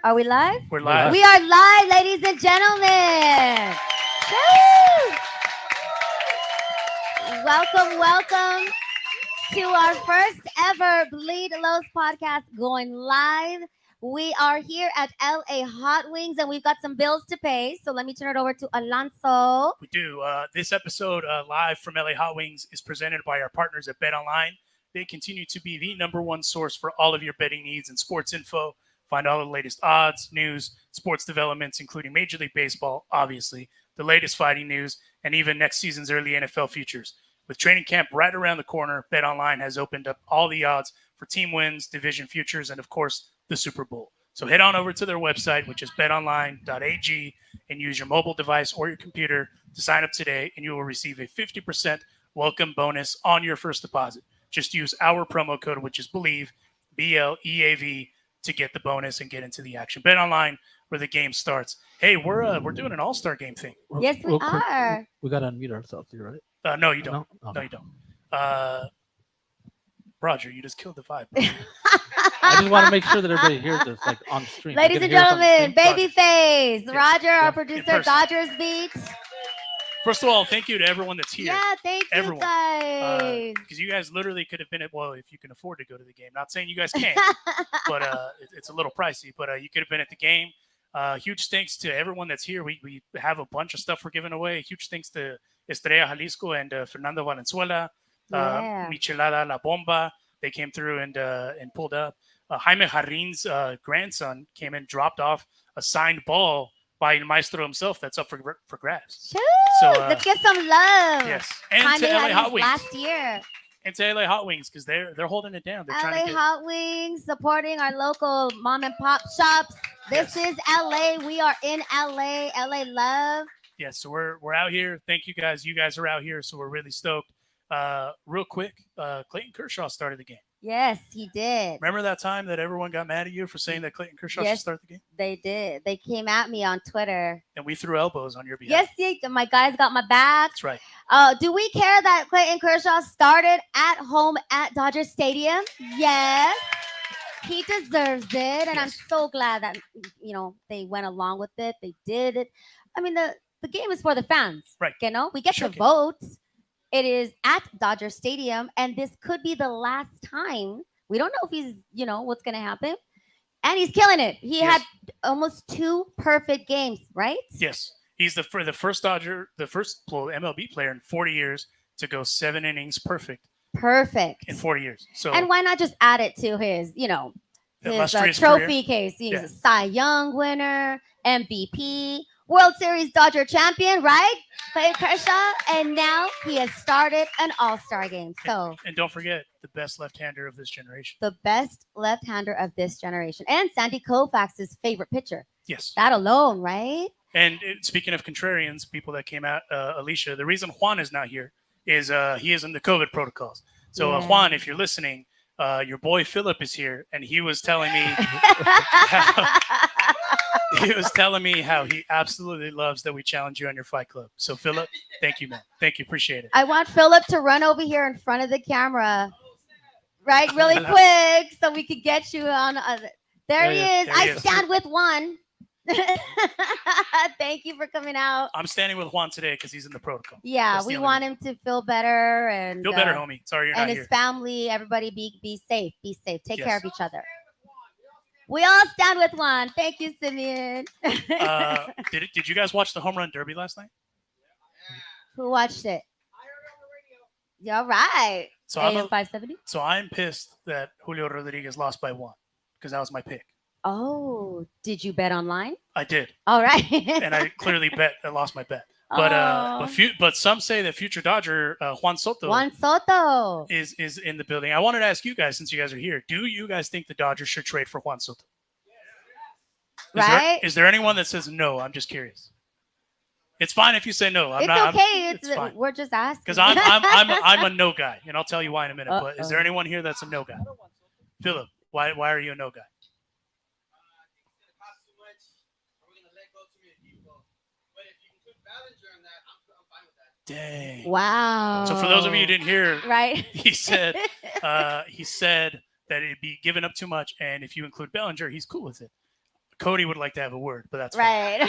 Are we live? We're live. We are live, ladies and gentlemen. Woo! Welcome to our first ever Bleed Lows podcast going live. We are here at LA Hot Wings and we've got some bills to pay. So let me turn it over to Alonso. We do. This episode live from LA Hot Wings is presented by our partners at BetOnline. They continue to be the number one source for all of your betting needs and sports info. Find all the latest odds, news, sports developments, including Major League Baseball, obviously, the latest fighting news, and even next season's early NFL futures. With training camp right around the corner, BetOnline has opened up all the odds for team wins, division futures, and, of course, the Super Bowl. So head on over to their website, which is betonline.ag, and use your mobile device or your computer to sign up today, and you will receive a 50% welcome bonus on your first deposit. Just use our promo code, which is BLEAV, BLEAV, to get the bonus and get into the action. BetOnline, where the game starts. Hey, we're doing an all-star game thing. Yes, we are. We got to unmute ourselves here, right? No, you don't. No, No, you don't. Roger, you just killed the vibe. Bro. I just want to make sure that everybody hears this, like on stream. Ladies and gentlemen, Babyface, Yeah. Roger, Yeah, our in producer, person. Dodgers Beats. First of all, thank you to everyone that's here. Yeah, thank you Everyone. guys. Because you guys literally could have been at, well, if you can afford to go to the game. Not saying you guys can't, but it's a little pricey. But you could have been at the game. Huge thanks to everyone that's here. We have a bunch of stuff we're giving away. Huge thanks to Estrella Jalisco and Fernando Valenzuela, Yeah. Michelada La Bomba. They came through and pulled up. Jaime Jarrin's grandson came in, dropped off a signed ball by El Maestro himself that's up for grabs. Shoo! So, Let's get some love. Yes. And Jaime to LA had Hot his Wings. last year. And to LA Hot Wings, because they're holding it down. They're trying LA to get Hot Wings supporting our local mom and pop shops. This is LA. We are in LA. LA love. Yes, so we're out here. Thank you guys. You guys are out here, so we're really stoked. Real quick, Clayton Kershaw started the game. Yes, he did. Remember that time that everyone got mad at you for saying that Clayton Kershaw should Yes. start the game? They did. They came at me on Twitter. And we threw elbows on your behalf. Yes, my guys got my back. That's right. Do we care that Clayton Kershaw started at home at Dodger Stadium? Yes. He deserves it. And I'm Yes. so glad that, they went along with it. They did it. I mean, the game is for the fans. Right. We get Sure to can. vote. It is at Dodger Stadium. And this could be the last time. We don't know if he's, what's going to happen. And he's killing it. He Yes. had almost 2 perfect games, right? Yes. He's the first MLB player in 40 years to go 7 innings perfect Perfect. in 40 years. So And why not just add it to his, his illustrious trophy career. case? He's Yeah. a Cy Young winner, MVP, World Series Dodger champion, right? Clayton Kershaw, and now he has started an All-Star game. So And don't forget the best left-hander of this generation. the best left-hander of this generation, and Sandy Koufax's favorite pitcher. Yes. That alone, right? And speaking of contrarians, people that came out, Alicia, the reason Juan is not here is he is in the COVID protocols. So Yeah. Juan, if you're listening, your boy Philip is here, and he was telling me how he absolutely loves that we challenge you on your fight club. So Philip, thank you, man. Thank you, appreciate it. I want Philip to run over here in front of the camera, right, really quick, so we could get you on. There he is. There he I is. stand with one. Thank you for coming out. I'm standing with Juan today because he's in the protocol. Yeah, That's the we only want him to feel better and Feel better, homie. Sorry you're and not his here. family. Everybody, be safe. Be safe. Take care Yes. of each other. We all stand with one. Thank you, Simeon. Did you guys watch the home run derby last night? Who watched it? Yeah, all right. So AM I'm 570. so I'm pissed that Julio Rodriguez lost by 1 because that was my pick. Oh, did you bet online? I did, All right. and I clearly lost my bet. But some say that future Dodger Juan Soto Juan Soto. is in the building. I wanted to ask you guys, since you guys are here, do you guys think the Dodgers should trade for Juan Soto? Right? Is there anyone that says no? I'm just curious. It's fine if you say no. It's okay. it's fine. We're just asking. Because I'm a no guy, and I'll tell you why in a minute. But is there Uh-oh. anyone here that's a no guy? Philip, why are you a no guy? Dang. Wow. So for those of you who didn't hear, right? he said that it'd be giving up too much, and if you include Bellinger, he's cool with it. Cody would like to have a word, but that's Right.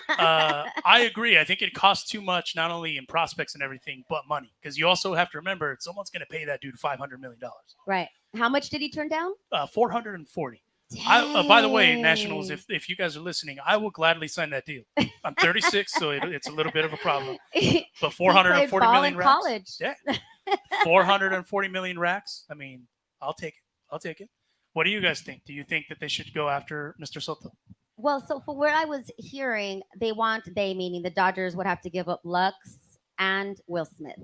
I agree. I think it costs too much, not only in prospects and everything, but money. Because you also have to remember, someone's going to pay that dude $500 million. Right. How much did he turn down? 440. By the way, Nationals, if you guys are listening, I will gladly sign that deal. I'm 36, so it's a little bit of a problem. But 440 million racks. College. Yeah. 440 million racks. I mean, I'll take it. I'll take it. What do you guys think? Do you think that they should go after Mr. Soto? Well, so for what I was hearing, they meaning the Dodgers would have to give up Lux and Will Smith.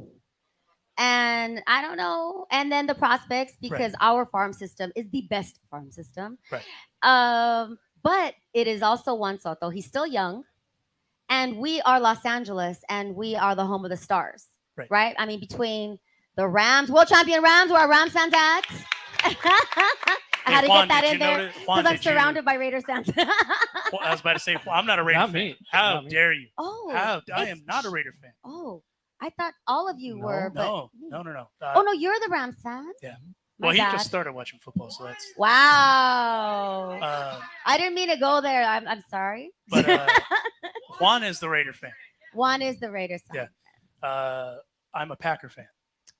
And I don't know. And then the prospects, because our farm system is the best farm system. Right. But it is also Juan Soto. He's still young. And we are Los Angeles, and we are the home of the stars. Right? I mean, between the Rams, world champion Rams, where our Rams fans at. I had to Juan, get that in there because I'm surrounded by Raiders fans. Well, I was about to say, I'm not a Raider Not fan. me. How Not me. dare you? Oh, I am not a Raider fan. Oh, I thought all of you were. But... No. oh no, you're the Rams fan. Yeah. My Well, he bad. just started watching football, so that's. Wow. I didn't mean to go there. I'm sorry. But Juan is the Raider fan. Juan is the Raiders fan. Yeah. I'm a Packer fan.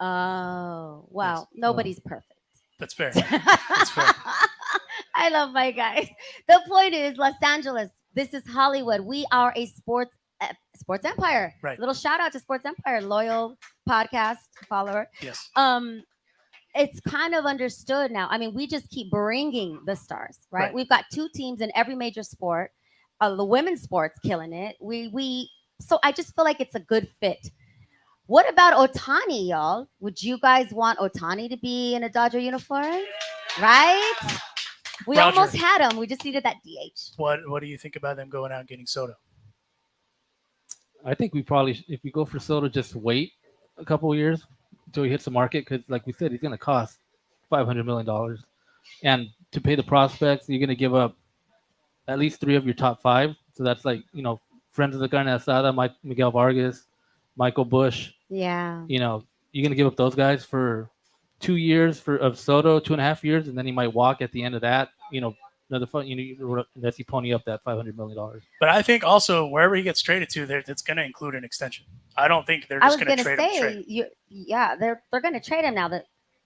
Oh, wow. Yes. Nobody's perfect. That's fair. That's fair. I love my guys. The point is, Los Angeles, this is Hollywood. We are a sports empire. Right. Little shout out to Sports Empire, loyal podcast follower. Yes. It's kind of understood now. I mean, we just keep bringing the stars, right? We've got 2 teams in every major sport. The women's sports killing it. So I just feel like it's a good fit. What about Ohtani, y'all? Would you guys want Ohtani to be in a Dodger uniform? Right? We Roger. almost had him. We just needed that DH. What do you think about them going out and getting Soto? I think we probably, if we go for Soto, just wait a couple of years until he hits the market, because, like we said, he's going to cost $500 million. And to pay the prospects, you're going to give up at least 3 of your top 5. So that's like, friends of the carne asada, Miguel Vargas, Michael Bush. Yeah. You're going to give up those guys for 2 years of Soto, 2.5 years, and then he might walk at the end of that. Another fun. Unless you pony up that $500 million. But I think also wherever he gets traded to, it's going to include an extension. I don't think they're just going to trade him. They're going to trade him now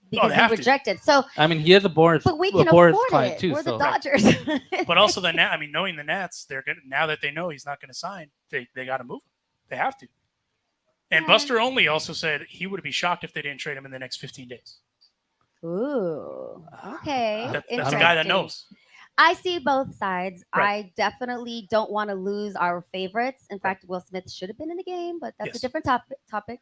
because they he rejected. So I mean, he is a Boris, but we can Boris afford client it. too. We're so. the Dodgers. But also the Nats. I mean, knowing the Nats, they're good. Now that they know he's not going to sign, they got to move him. They have to. And Buster Olney also said he would be shocked if they didn't trade him in the next 15 days. Ooh, okay. That's a guy that knows. I see both sides. Right. I definitely don't want to lose our favorites. In fact, Will Smith should have been in the game, but that's a different topic.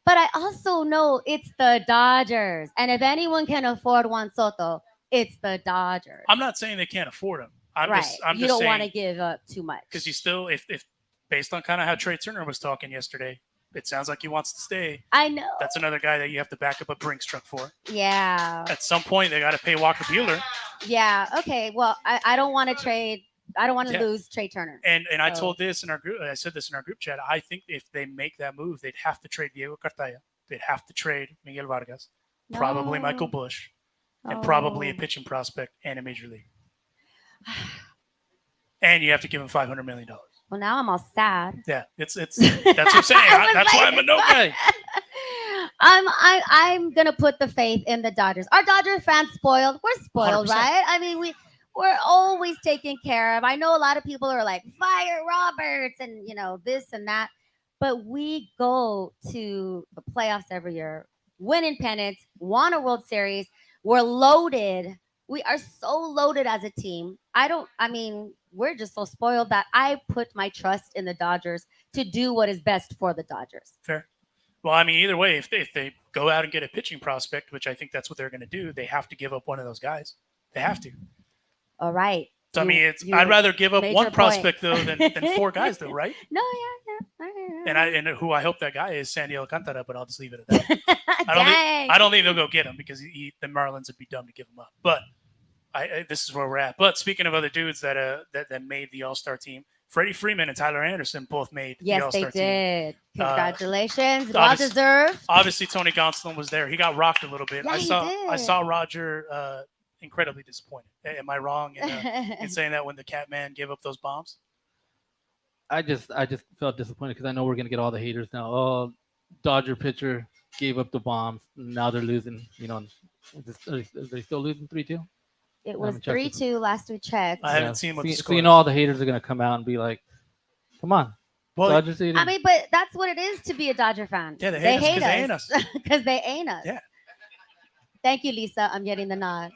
But I also know it's the Dodgers. And if anyone can afford Juan Soto, it's the Dodgers. I'm not saying they can't afford him. I'm you just don't saying, want to give up too much. because you still, if based on kind of how Trey Turner was talking yesterday, it sounds like he wants to stay. I know. That's another guy that you have to back up a Brinks truck for. Yeah. At some point, they got to pay Walker Buehler. Yeah. Okay. Well, I don't want to trade. I don't want to lose Trey Turner. And I told this in our group. I said this in our group chat. I think if they make that move, they'd have to trade Diego Cartaya. They'd have to trade Miguel Vargas, probably Michael Bush, and probably a pitching prospect and a major league. And you have to give him $500 million. Well, now I'm all sad. Yeah, it's that's what I'm saying. That's why I'm a no guy. I'm gonna put the faith in the Dodgers. Our Dodger fans spoiled. We're spoiled, 100%. right? I mean, we're always taken care of. I know a lot of people are like, fire Roberts and this and that, but we go to the playoffs every year, winning pennants, won a World Series. We're loaded. We are so loaded as a team. We're just so spoiled that I put my trust in the Dodgers to do what is best for the Dodgers. Fair. Well, I mean, either way, if they go out and get a pitching prospect, which I think that's what they're going to do, they have to give up one of those guys. They have to. All right. So, I'd rather give up one prospect, though, than 4 guys, though, right? No, yeah. And who I hope that guy is, Sandy Alcantara, but I'll just leave it at that. I don't think they'll go get him because the Marlins would be dumb to give him up. But this is where we're at. But speaking of other dudes that made the All-Star team, Freddie Freeman and Tyler Anderson both made the All-Star team. Yes, they did. Congratulations. Well deserved. Obviously, Tony Gonsolin was there. He got rocked a little bit. Yeah, I saw Roger incredibly disappointed. Am I wrong in saying that when the Catman gave up those bombs? I just felt disappointed because I know we're gonna get all the haters now. Oh, Dodger pitcher gave up the bombs. Now they're losing. Are they still losing 3-2? It I was haven't checked this. 3-2 last we checked. I haven't seen what the So score you is. know all the haters are gonna come out and be like, "Come on, Well, Dodgers." They I didn't-" mean, but that's what it is to be a Dodger fan. Yeah, they hate us 'cause they ain't us. Because they ain't us. Yeah. Thank you, Lisa. I'm getting the nod.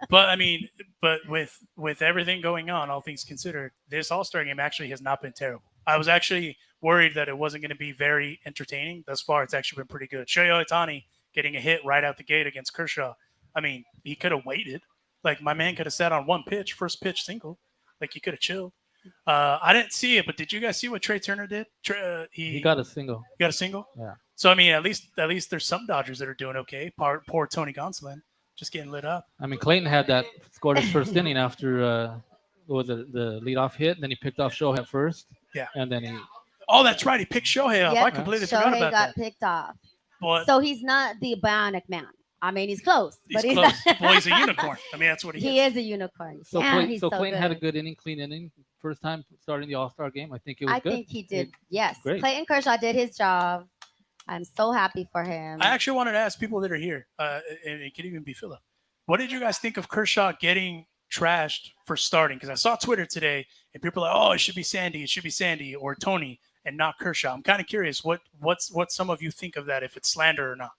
But I mean, but with everything going on, all things considered, this All-Star game actually has not been terrible. I was actually worried that it wasn't going to be very entertaining. Thus far, it's actually been pretty good. Shohei Ohtani getting a hit right out the gate against Kershaw. I mean, he could have waited. Like, my man could have sat on one pitch, first pitch single. Like, he could have chilled. I didn't see it, but did you guys see what Trey Turner did? he got a single. Got a single? Yeah. So, I mean, at least there's some Dodgers that are doing okay. Poor Tony Gonsolin just getting lit up. I mean, Clayton had that scored his first inning after what was it, the leadoff hit, and then he picked off Shohei at first. Yeah. And then he. Oh, that's right. He picked Shohei off. Yep. I completely forgot Shohei about got that. picked off. But So he's not the bionic man. I mean, he's close. he's but he's close. not. Well, he's a unicorn. I mean, that's what he is. He is a unicorn. So, Yeah, he's so Clayton good. had a good inning, clean inning, first time starting the All-Star game. I think it was I good. think he did. Yes. Great. Clayton Kershaw did his job. I'm so happy for him. I actually wanted to ask people that are here, and it could even be Philip. What did you guys think of Kershaw getting trashed for starting? Because I saw Twitter today, and people are like, "Oh, it should be Sandy, or Tony, and not Kershaw." I'm kind of curious what some of you think of that, if it's slander or not.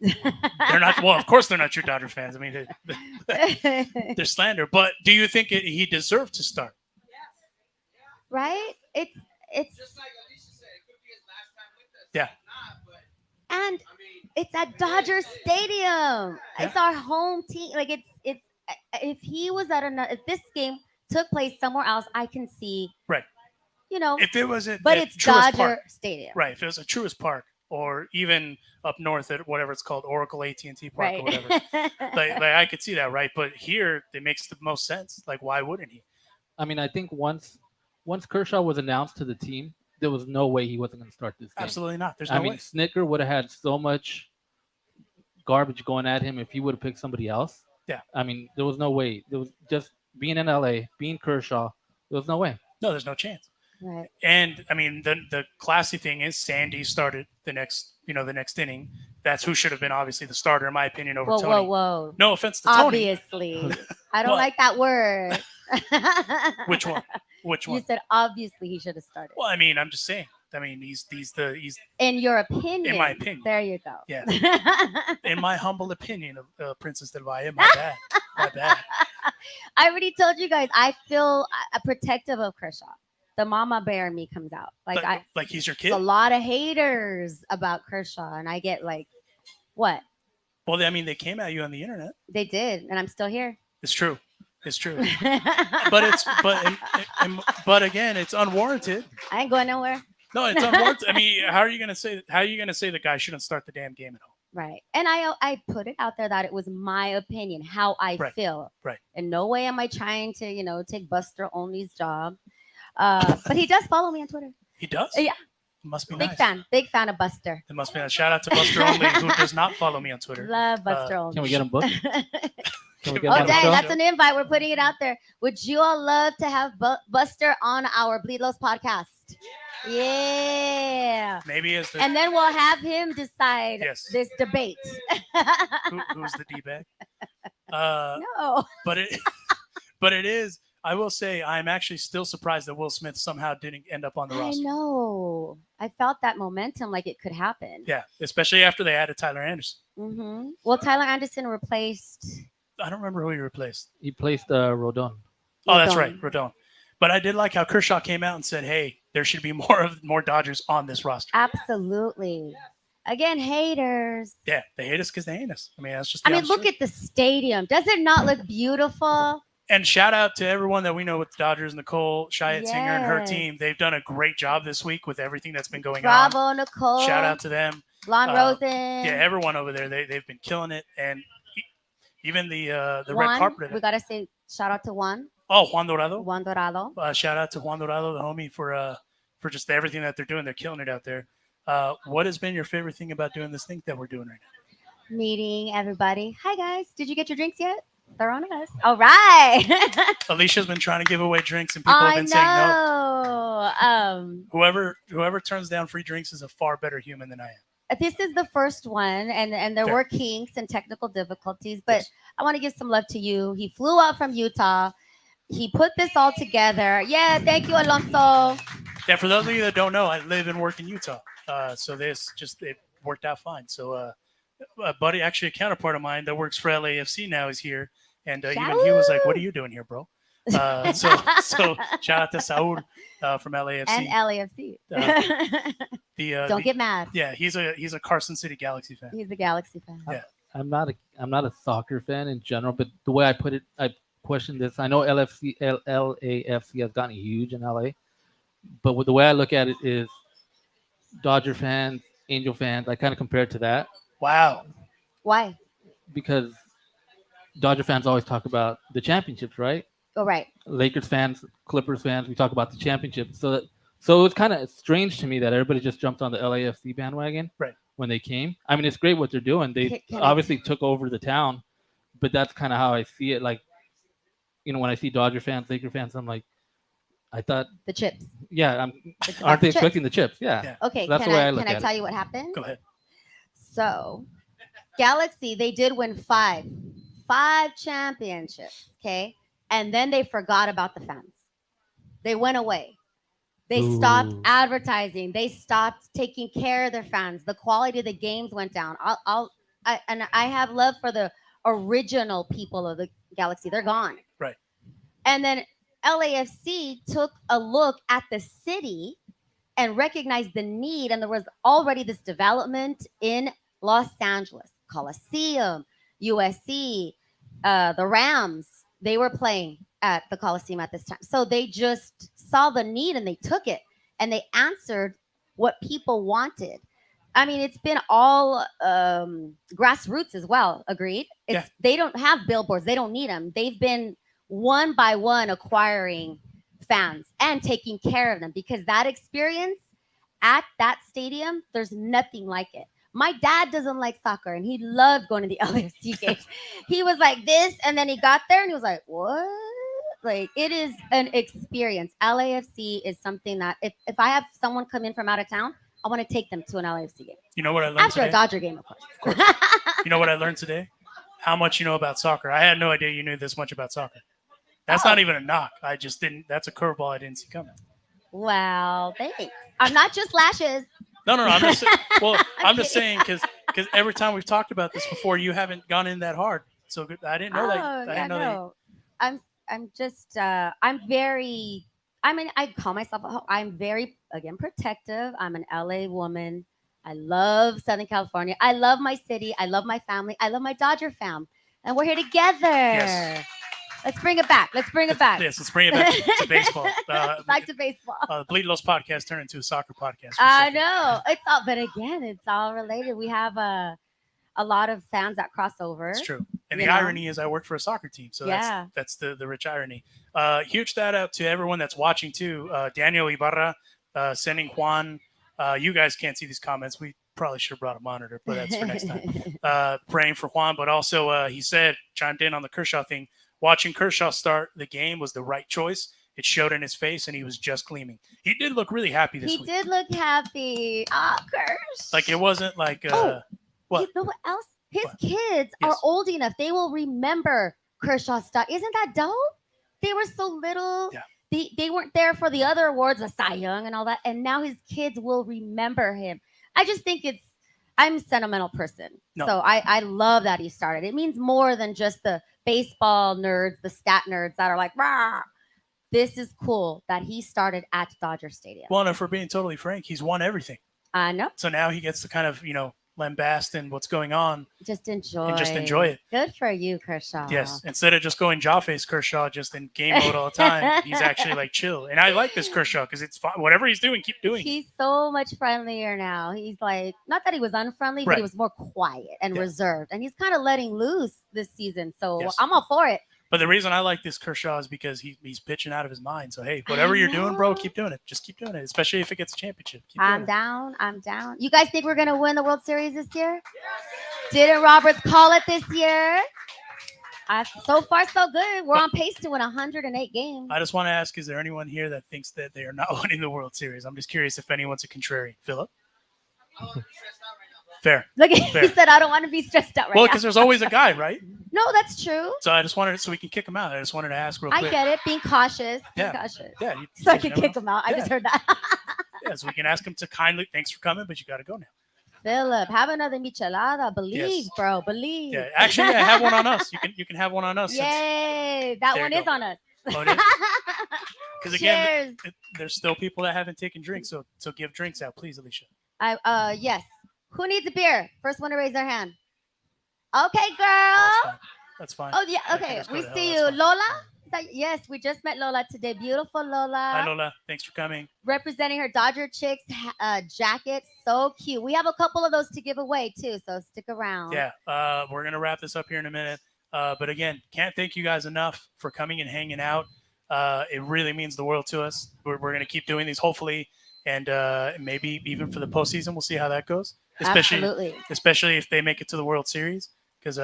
They're not. Well, of course they're not true Dodger fans. I mean, they're slander. But do you think he deserved to start? Right? It's Just like Alicia said, it could be his last time with us. Yeah. Not, but and I mean, it's at Dodger Stadium. It's our home team. Like it's if he was at another, if this game took place somewhere else, I can see. Right. If it was at, but at it's Truist Dodger Park, Stadium. right? If it was at Truist Park, or even up north at whatever it's called, Oracle AT&T Park, or whatever. like I could see that, right? But here, it makes the most sense. Like, why wouldn't he? I mean, I think once Kershaw was announced to the team, there was no way he wasn't going to start this game. Absolutely not. There's I no mean, way. Snicker would have had so much garbage going at him if he would have picked somebody else. Yeah. I mean, there was no way. There was just being in LA, being Kershaw. There was no way. No, there's no chance. Right. And I mean, the classy thing is Sandy started the next inning. That's who should have been obviously the starter, in my opinion, over Whoa, Tony. whoa. No offense to Tony. Obviously. I don't What? like that word. Which one? Which You one? said obviously he should have started. Well, I mean, I'm just saying. I mean, he's In your opinion. In my opinion. There you go. Yeah. in my humble opinion of Princess Del Valle. My bad. My bad. I already told you guys, I feel protective of Kershaw. The mama bear in me comes out. Like he's your kid. A lot of haters about Kershaw, and I get like, what? Well, I mean, they came at you on the internet. They did, and I'm still here. It's true. It's true. But again, it's unwarranted. I ain't going nowhere. No, it's unwarranted. I mean, how are you gonna say the guy shouldn't start the damn game at home? Right. And I put it out there that it was my opinion, how I Right. feel. Right. In no way am I trying to, take Buster Only's job. But he does follow me on Twitter. He does. Yeah. Must be Big nice. fan of Buster. It must be nice. Shout out to Buster Only, who does not follow me on Twitter. Love Buster Only. Can we get him booked? Can we get him Oh, on the dang, show? that's an invite. We're putting it out there. Would you all love to have Buster on our Bleed Lows podcast? Yeah. Maybe as the And then we'll have him decide Yes. this debate. who's the D-bag. No. But it is. I will say I'm actually still surprised that Will Smith somehow didn't end up on the I roster. know. I felt that momentum like it could happen. Yeah, especially after they added Tyler Anderson. Mm-hmm. Well, Tyler Anderson replaced. I don't remember who he replaced. He placed Rodon. Oh, that's Rodon. right, Rodon. But I did like how Kershaw came out and said, "Hey, there should be more Dodgers on this roster." Absolutely. Again, haters. Yeah, they hate us because they hate us. I mean, that's just. I mean, look at the stadium. Does it not look beautiful? And shout out to everyone that we know with the Dodgers, Nicole Chiat Singer and her Yes. team. They've done a great job this week with everything that's been going Bravo, on. Nicole. Shout out to them. Lon Rosen. Yeah, everyone over there. They've been killing it, and even the red Juan, carpet. we gotta say shout out to Juan. Oh, Juan Dorado. Juan Dorado. Shout out to Juan Dorado, the homie, for just everything that they're doing. They're killing it out there. What has been your favorite thing about doing this thing that we're doing right now? Meeting everybody. Hi guys. Did you get your drinks yet? They're on us. All right. Alicia's been trying to give away drinks, and people have I been saying no. know. Whoever turns down free drinks is a far better human than I am. This is the first one, and there Fair. were kinks and technical difficulties, but Yes. I want to give some love to you. He flew out from Utah. He put this all together. Yeah, thank you, Alonso. Yeah, for those of you that don't know, I live and work in Utah, so it worked out fine. So, a buddy, actually a counterpart of mine that works for LAFC now, is here, and even he was like, "What are you doing here, bro?" So shout out to Saul from LAFC And LAFC. Don't get mad. Yeah, he's a Carson City Galaxy fan. He's a Galaxy fan. Yeah. I'm not a soccer fan in general, but the way I put it, I question this. I know LAFC has gotten huge in LA, but the way I look at it is Dodger fans, Angel fans. I kind of compare it to that Wow. Why? because Dodger fans always talk about the championships, right? Oh, right. Lakers fans, Clippers fans, we talk about the championships. So it's kind of strange to me that everybody just jumped on the LAFC bandwagon Right. when they came. I mean, it's great what they're doing. They Can I- obviously took over the town, but that's kind of how I see it. Like, when I see Dodger fans, Laker fans, I'm like, I thought, The chips. yeah, It's about aren't the they chips. expecting the chips? Yeah. Yeah. Okay, That's can the way I, I look can I at tell it. you what happened? Go ahead. So, Galaxy, they did win five championships, okay? And then they forgot about the fans. They went away. They stopped Ooh. advertising. They stopped taking care of their fans. The quality of the games went down. I have love for the original people of the Galaxy. They're gone. Right. And then LAFC took a look at the city and recognized the need, and there was already this development in Los Angeles, Coliseum, USC, the Rams. They were playing at the Coliseum at this time, so they just saw the need and they took it and they answered what people wanted. I mean, it's been all grassroots as well. Agreed. They don't have billboards. They don't need them. They've been one by one acquiring fans and taking care of them, because that experience at that stadium, there's nothing like it. My dad doesn't like soccer and he loved going to the LAFC games. He was like this, and then he got there and he was like, what? Like, it is an experience. LAFC is something that if I have someone come in from out of town, I want to take them to an LAFC game. You know what I learned After today? a Dodger game, of course. You know what I learned today? How much you know about soccer. I had no idea you knew this much about soccer. That's Oh. not even a knock. I just didn't. That's a curveball I didn't see coming. Well, thanks. I'm not just lashes. No. I'm just saying because every time we've talked about this before, you haven't gone in that hard. So I didn't know that. I didn't know that. No. I'm just I'm very. I mean, I call myself. I'm very, again, protective. I'm an LA woman. I love Southern California. I love my city. I love my family. I love my Dodger fam, and we're here together. Yes. Let's bring it back. Let's bring it back. Yes, let's bring it back to baseball. Back to baseball. Bleed Los podcast turned into a soccer podcast. for a I second. know it's all, but again, it's all related. We have a lot of fans that cross over. It's true. And You the know? irony is I work for a soccer team. So Yeah. that's the rich irony. Huge shout out to everyone that's watching too. Daniel Ibarra sending Juan. You guys can't see these comments. We probably should have brought a monitor, but that's for next time. Praying for Juan. But also he said, chimed in on the Kershaw thing. Watching Kershaw start the game was the right choice. It showed in his face, and he was just gleaming. He did look really happy this He week. did look happy. Ah, Kersh. Like, it wasn't like what? You know what else? His What? kids are Yes. old enough. They will remember Kershaw stuff. Isn't that dope? They were so little. Yeah. They weren't there for the other awards, the Cy Young and all that. And now his kids will remember him. I just think I'm a sentimental person. No. So I love that he started. It means more than just the baseball nerds, the stat nerds that are like, rah. This is cool that he started at Dodger Stadium. Well, and if we're being totally frank, he's won everything. I know. So now he gets to kind of, lambast and what's going on. Just enjoy. And just enjoy it. Good for you, Kershaw. Yes. Instead of just going jaw face Kershaw just in game mode all the time, he's actually like chill. And I like this Kershaw because it's fun. Whatever he's doing, keep doing. He's so much friendlier now. He's like, not that he was unfriendly, but he Right. was more quiet and Yeah. reserved. And he's kind of letting loose this season. So Yes. I'm all for it. But the reason I like this Kershaw is because he's pitching out of his mind. So hey, whatever you're doing, bro, keep doing it. Just keep doing it, especially if it gets a championship. Keep I'm doing it. down. I'm down. You guys think we're gonna win the World Series this year? Didn't Roberts call it this year? So far, so good. We're on pace to win 108 games. I just want to ask: is there anyone here that thinks that they are not winning the World Series? I'm just curious if anyone's a contrarian. Philip? I'm a little stressed out right now. Fair. Look, Fair. he said, "I don't want to be stressed out right Well, now." because there's always a guy, right? No, that's true. So I just wanted, so we can kick him out. I just wanted to ask real I quick. get it. Being cautious. Being Yeah. cautious. Yeah. So I you can never kick know. him out. I just Yeah. heard that. Yeah, so we can ask him to kindly. Thanks for coming, but you got to go now. Philip, have another michelada. Believe, Yes. bro. Believe. Yeah. Actually, I have one on us. You can have one on us. Yay! That There one you is go. on us. Because again, Cheers. there's still people that haven't taken drinks, so give drinks out, please, Alicia. Yes. Who needs a beer? First one to raise their hand. Okay, girl. That's fine. That's fine. Oh yeah. I can Okay. just go We to hell, see that's you, fine. Lola. Yes, we just met Lola today. Beautiful Lola. Hi, Lola. Thanks for coming. Representing her Dodger Chicks jacket. So cute. We have a couple of those to give away too, so stick around. Yeah. We're gonna wrap this up here in a minute. But again, can't thank you guys enough for coming and hanging out. It really means the world to us. We're gonna keep doing these, hopefully, and maybe even for the postseason. We'll see how that goes. Absolutely. Especially if they make it to the World Series. Because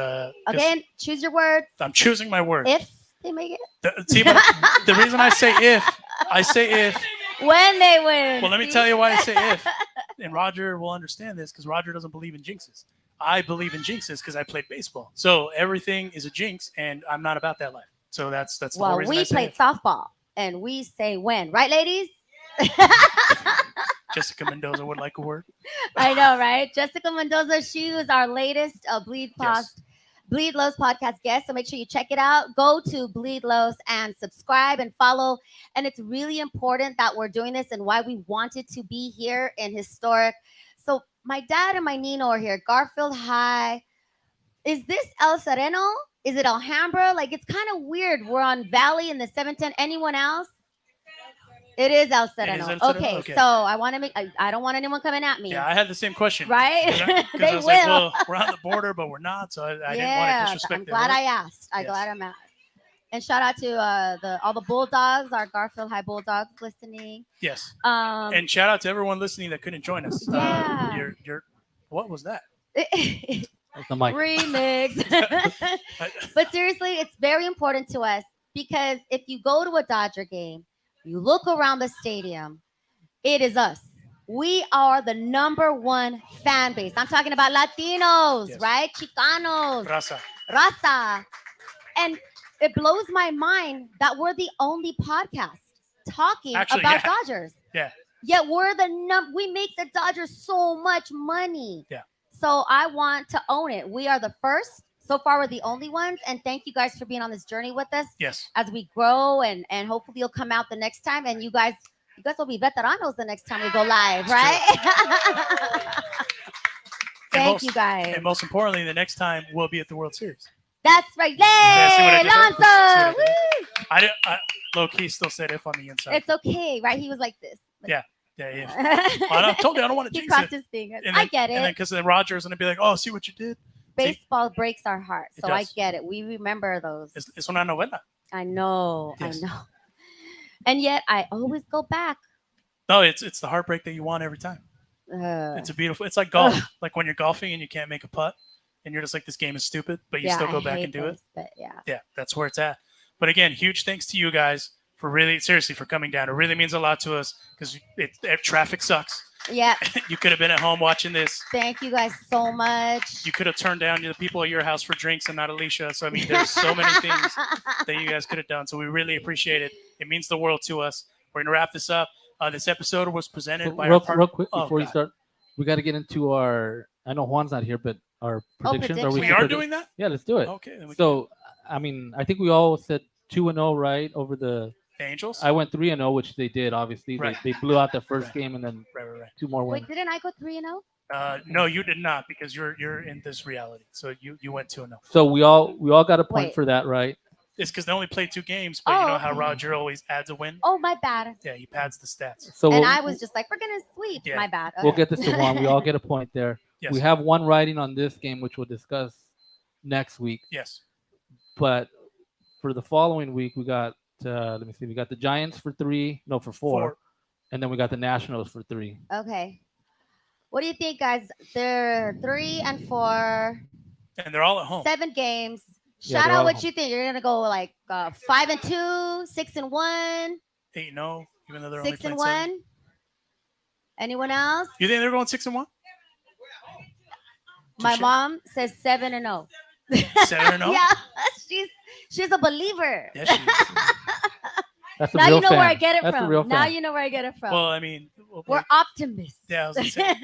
Again, choose your words. I'm choosing my word. If they make it. The reason I say if, When they win. well, let me see? tell you why I say if. And Roger will understand this because Roger doesn't believe in jinxes. I believe in jinxes because I played baseball. So everything is a jinx, and I'm not about that life. So that's the Well, whole reason I we say played if. softball, and we say when, right, ladies? Jessica Mendoza would like a word. I know, right? Jessica Mendoza, she was our latest Yes. Bleed Lows podcast guest. So make sure you check it out. Go to Bleed Lows and subscribe and follow. And it's really important that we're doing this and why we wanted to be here in historic. So my dad and my Nino are here. Garfield High. Is this El Sereno? Is it Alhambra? Like, it's kind of weird. We're on Valley in the 710. Anyone else? It is El Sereno. El Sereno? Okay, Okay. so I want to make. I don't want anyone coming at me. Yeah, I had the same question. Right? 'Cause I They was will. like, well, we're on the border, but we're not. So I didn't want to Yeah, disrespect I'm them. glad I asked. Yes. Glad I'm asked. And shout out to all the Bulldogs, our Garfield High Bulldogs listening. Yes. Um, And shout out to everyone listening that couldn't join us. Yeah. What was that? That's the mic. remix. But seriously, it's very important to us because if you go to a Dodger game, you look around the stadium, it is us. We are the number one fan base. I'm talking about Latinos, Yes. right? Chicanos, Raza. Raza. And it blows my mind that we're the only podcast talking Actually, about yeah. Dodgers. Yeah. Yet we're we make the Dodgers so much money. Yeah. So I want to own it. We are the first. So far, we're the only ones. And thank you guys for being on this journey with us Yes. as we grow and hopefully you'll come out the next time and you guys will be veteranos the next time we go live, It's right? Thank most- you guys. And most importantly, the next time we'll be at the World Series. That's right. Yeah, see what I Yay, did there? See what I Lonzo. did? Woo! I low key still said if on the inside. It's okay, right? He was like this. Yeah, I told you I don't want to He jinx crossed it. his fingers. And I then- get it. And then because then Roger's gonna be like, oh, see what you did. Baseball breaks our heart. It So I does. get it. We remember those. Es una novela. I know. Yes. I know. And yet I always go back. No, it's the heartbreak that you want every time. It's a beautiful. It's like golf. Like when you're golfing and you can't make a putt, and you're just like, this game is stupid, but you still go back and do it. But yeah. Yeah, that's where it's at. But again, huge thanks to you guys for really, seriously, for coming down. It really means a lot to us because traffic sucks. Yeah. You could have been at home watching this. Thank you guys so much. You could have turned down the people at your house for drinks and not Alicia. So, I mean, there's so many things that you guys could have done. So we really appreciate it. It means the world to us. We're going to wrap this up. This episode was presented by real, our partner. real quick Oh, before you God. start, we got to get into our. I know Juan's not here, but our predictions. predictions. We should are predict- doing that? Yeah, let's do it. Okay. Then we So, I mean, I think we all said 2-0, right? Over the. can. Angels? I went 3-0, which they did. Obviously, Right. they blew out the first Right. game and then Right. 2 more wins. Wait, didn't I go 3-0? No, you did not because you're in this reality. So you went 2-0. So we all got a point Wait. for that, right? It's because they only played 2 games, but you know how okay. Roger always adds a win? Oh, my bad. Yeah, he pads the stats. So And we'll, I was just like, we're gonna sweep. Yeah. My bad. we'll Okay. get this to Juan. We all get a point there. Yes. We have one writing on this game, which we'll discuss next week. Yes. But for the following week, we got let me see, we got the Giants for 3, no, for 4, and then we got the Nationals for 3. Okay. What do you think, guys? They're 3 and 4, And they're all at home. 7 games. Yeah, Shout they're out all what home. you think. You're gonna go like 5 and 2, 6 and 1, 8-0, even though they're only 6 and playing 7. 1. Anyone else? You think they're going 6-1? My Touche. mom says 7 and 0. 7-0? Yeah, she's a believer. Yeah, she is. That's a Now real you know fan. where I get it That's a from. real Now fan. you know where I get it from. Well, I mean, We're optimists. yeah, I was gonna say.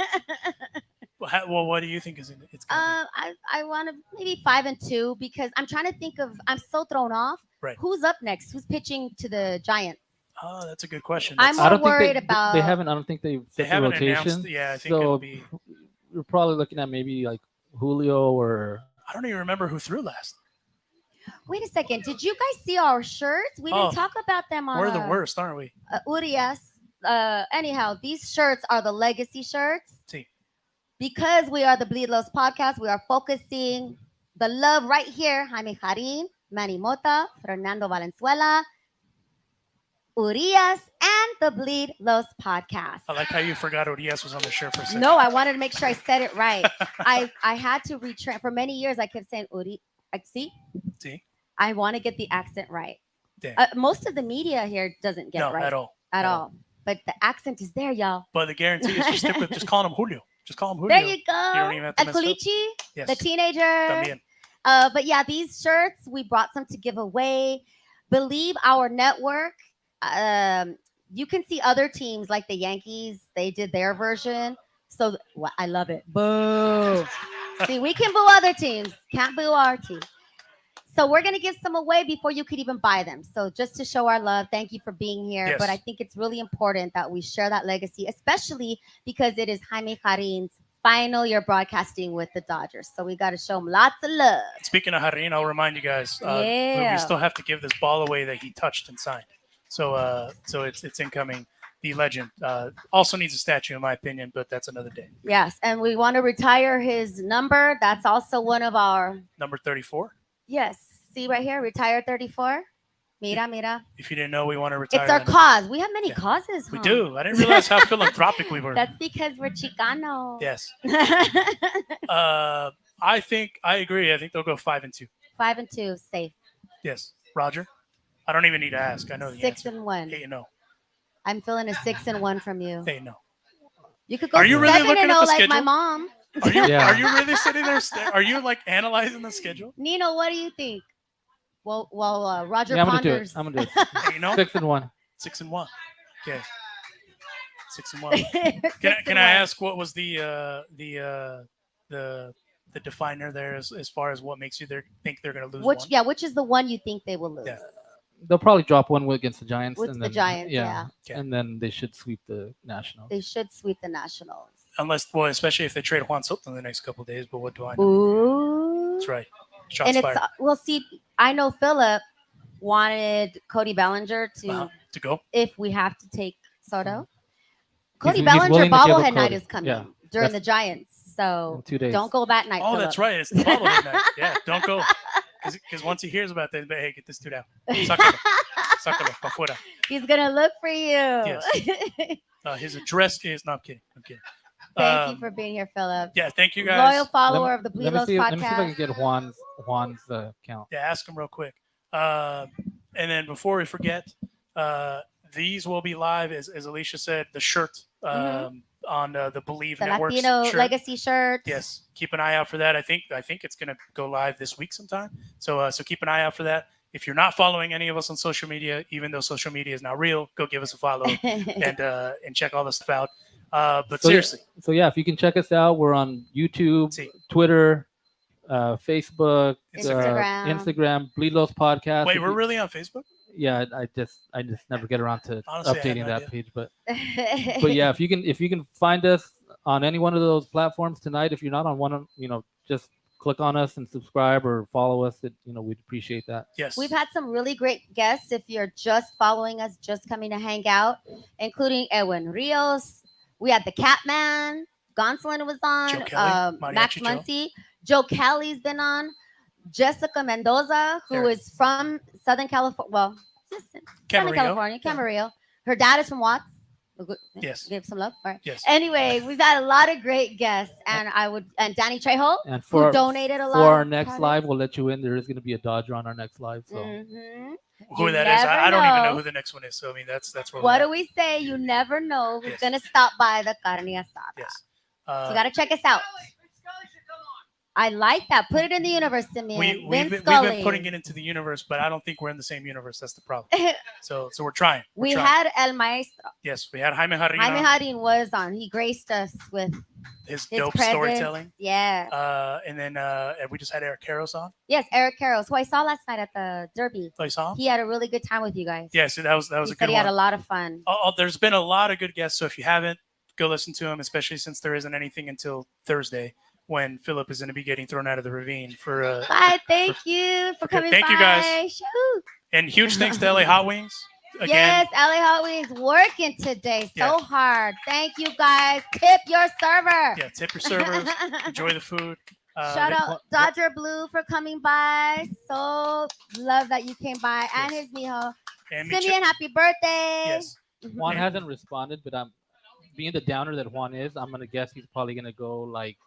Well, what do you think it's gonna I want to maybe 5 and 2 because I'm trying to think of. I'm so thrown off. Right. Who's up next? Who's pitching to the Giants? be? Oh, that's a good question. I'm That's- more I don't worried think about. they haven't. I don't think they've they set the haven't rotation. announced. Yeah, I think so it'll be. we're probably looking at maybe like Julio or I don't even remember who threw last. Wait a second. Did you guys see our shirts? We didn't Oh, talk about them on. We're the worst, aren't we? Urias. Anyhow, these shirts are the legacy shirts. See. Because we are the Bleed Los podcast, we are focusing the love right here. Jaime Jarin, Manny Mota, Fernando Valenzuela, Urias, and the Bleed Los podcast. I like how you forgot Urias was on the shirt for a second. No, I wanted to make sure I said it right. I had to retrain. For many years, I kept saying Uri. See? See? I want to get the accent right. Damn. Most of the media here doesn't get No, it right at all. at all. But the accent is there, y'all. But the guarantee is just stick with just calling him Julio. Just call him Julio. There you go. don't even have to El mess it up. Culichi, Yes. the teenager. También. But yeah, these shirts, we brought some to give away. Believe our network. You can see other teams like the Yankees. They did their version. So I love it. Boo. See, we can boo other teams. Can't boo our team. So we're going to give some away before you could even buy them. So just to show our love, thank you for being here. Yes. But I think it's really important that we share that legacy, especially because it is Jaime Jarin's final year broadcasting with the Dodgers. So we got to show him lots of love. Speaking of Harin, I'll remind you guys, Yeah. we still have to give this ball away that he touched and signed. So it's incoming. The legend also needs a statue, in my opinion, but that's another day. Yes. And we want to retire his number. That's also one of our, Number 34. yes. See right here, retire 34. Mira, mira. If you didn't know, we want to retire. It's our that cause. We have many Yeah. causes. We huh? do. I didn't realize how philanthropic we were. That's because we're Chicano. Yes. I think I agree. I think they'll go 5-2. 5 and 2, safe. Yes. Roger. I don't even need to ask. I know the 6 answer. and 1. 8-0. I'm feeling a 6 and 1 from you. 8-0. You could go Are you really 7 looking and at 0 the like my schedule? mom. Are you Yeah. are you really sitting there? Are you like analyzing the schedule? Nino, what do you think? Well, Roger Yeah, I'm gonna do it. ponders. I'm gonna do it. 8-0. 6-1. 6-1. Okay. 6-1. Can I ask what was the definer there as far as what makes you think they're going to lose? Which one? which is the one you think they will lose? Yeah. They'll probably drop one against the Giants. With and the then, Giants, yeah. Okay. And then they should sweep the Nationals. They should sweep the Nationals. Especially if they trade Juan Soto in the next couple of days. But what do I know? Ooh. That's right. Shots And it's fired. well, see, I know Philip wanted Cody Bellinger to To go. if we have to take Soto. He's- Cody he's Bellinger willing to give up bobblehead night Cody. is coming Yeah, during that's- the Giants. So In 2 days. don't go that night. Oh, Phillip. that's right. It's the bobblehead night. Yeah, don't go. Because once he hears about that, hey, get this dude out. Sácalo. Sácalo. Pa' fuera. He's gonna look for you. Yes. His address is. No, I'm kidding. I'm kidding. Thank you for being here, Philip. Yeah, thank you guys. Loyal follower of the Let me Bleedos see. Let me see if I can podcast. get Juan's count. Yeah, ask him real quick. And then before we forget, these will be live, as Alicia said, the shirt on the Believe The Network's Latino shirt. legacy shirt. Yes, keep an eye out for that. I think it's going to go live this week sometime. So keep an eye out for that. If you're not following any of us on social media, even though social media is now real, go give us a follow and check all this stuff out. But So, seriously, So yeah, if you can check us out, we're on YouTube, See. Twitter, Facebook, Instagram. Bleedlos Podcast. wait, If we're you- really on Facebook? Yeah, I just never get around to Honestly, I had updating no that idea. page, but yeah, if you can find us on any one of those platforms tonight, if you're not on one, just click on us and subscribe or follow us. We'd appreciate that. Yes. We've had some really great guests. If you're just following us, just coming to hang out, including Edwin Rios. We had the Catman. Gonsolin was on. Joe Kelly, Max Mariachi Joe. Muncy. Joe Kelly's been on. Jessica Mendoza, who There it is from Southern California. Well, just Southern Camarillo. California, Yeah. Camarillo. Her dad is from Watts. Yes. Give some love. All right. Yes. Anyway, we've got a lot of great guests, and Danny Trejo, And who donated a lot. for our of next products. live, we'll let you in. There is going to be a Dodger on our next live. So Mhm. Who You that is, never I don't even know know. who the next one is. So I mean, that's where What we're do we say? You never know who's Yes. gonna stop by the carne asada. Yes. So you gotta check us out. I like that. Put it in the universe, Simeon. we've Vin been Scully. putting it into the universe, but I don't think we're in the same universe. That's the problem. So we're trying. We're We trying. had El Maestro. Yes, we had Jaime Jarrino, Jaime Harin was on. He graced us with his his dope presence. storytelling. Yeah. And then we just had Eric Carros on. Yes, Eric Carroll, who I saw last night at the Derby. Oh, you saw him? He had a really good time with you guys. Yeah, so that was He a said good he had one. a lot of fun. There's been a lot of good guests, so if you haven't, go listen to him, especially since there isn't anything until Thursday when Philip is going to be getting thrown out of the ravine for Bye. Thank you for coming thank by. you, guys. Shoot. and huge thanks to LA Hot Wings again. Yes, LA Hot Wings working today so Yeah. hard. Thank you guys. Tip your server. Yeah, tip your servers, enjoy the food. Shout out Dodger Blue for coming by. So love that you came by. And Yes. his mijo. and Simeon, happy birthday. Yes, Juan Yeah. hasn't responded, but I'm being the downer that Juan is. I'm gonna guess he's probably gonna go like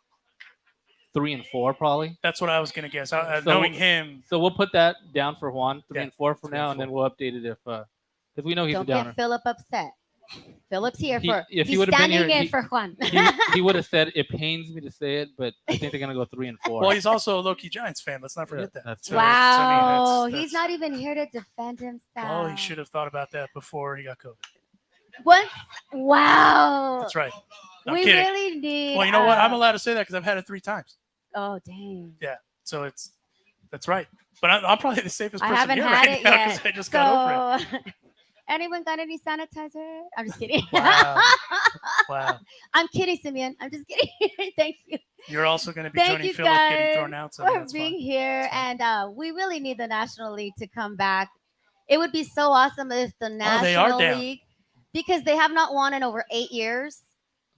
3 and 4, probably. that's what I was gonna guess. So- Knowing him, So we'll put that down for Juan, 3 Yeah, and 4 for 3 now, and and then we'll update it if because we know he's Don't a downer. get Philip upset. Philip's here If he he's would've been standing here, in for Juan. He would have said it pains me to say it, but I think they're gonna go 3 and 4. well, he's also a low-key Giants fan. Let's not forget that. That's So, right. Wow. I mean, He's not even here to defend himself. Oh, he should have thought about that before he got COVID. What? Wow. That's right. No, I'm we kidding. really need. Well, you know what? I'm allowed to say that because I've had it 3 times. Oh, dang. So that's right. But I'm probably the safest I person haven't here had right it now yet. because I just got over it. Anyone got any sanitizer? I'm just kidding. Wow. Wow. I'm kidding, Simeon. I'm just kidding. Thank you You're also going to be Thank joining you Philip getting guys thrown out. So for that's being fine. here. That's And we really need the National League to come back. It would be so awesome if the they are National down. League, because they have not won in over 8 years,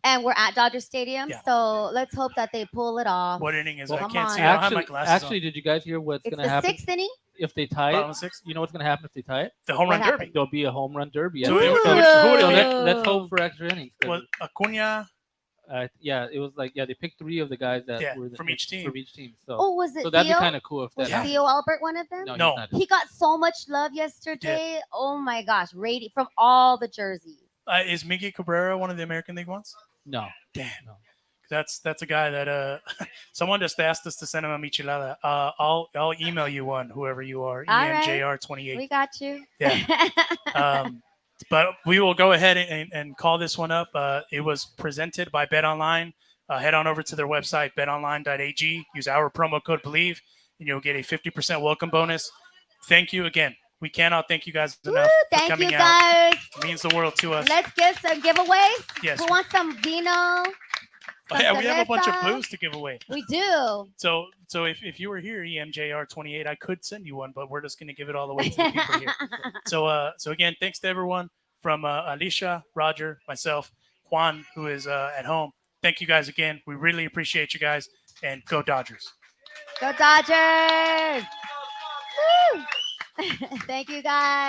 and we're at Dodger Stadium. Yeah. So let's hope that they pull it off. What inning is it? Well, I come can't on. see. I don't have my Actually, glasses actually, did you guys hear what's It's gonna the happen 6th inning. if they tie Bottom it? of 6? You know what's gonna happen if they tie it? The home What run derby. There'll be a home run derby. So I think. who So- would it so be? let's hope for extra innings. 'cause, Was Acuna? yeah, it was like they picked 3 of the guys that Yeah, were from each team. From each team. So, Oh, was it so that'd be Theo? kind of cool if that Was Yeah. happened. Theo Albert one of them? No, No. he's not. He got so much love yesterday. Oh my gosh, rating from all the jerseys. Is Miggy Cabrera one of the American League ones? No. Damn. No. That's a guy that someone just asked us to send him a michelada. I'll email you one, whoever you are. All right. EMJR28. We got you. Yeah. But we will go ahead and call this one up. It was presented by Bet Online. Head on over to their website, betonline.ag. Use our promo code BELIEVE, and you'll get a 50% welcome bonus. Thank you again. We cannot thank you guys Woo, enough for thank coming you out. guys. It means the world to us. Let's give some giveaways. Yes. Who wants some vino? Oh, yeah, we have a bunch of cerveza? blues to give away. We do. So if you were here, EMJR28, I could send you one, but we're just going to give it all away to the people here. So again, thanks to everyone from Alicia, Roger, myself, Juan, who is at home. Thank you guys again. We really appreciate you guys, and go Dodgers. Go Dodgers. Woo. Thank you guys.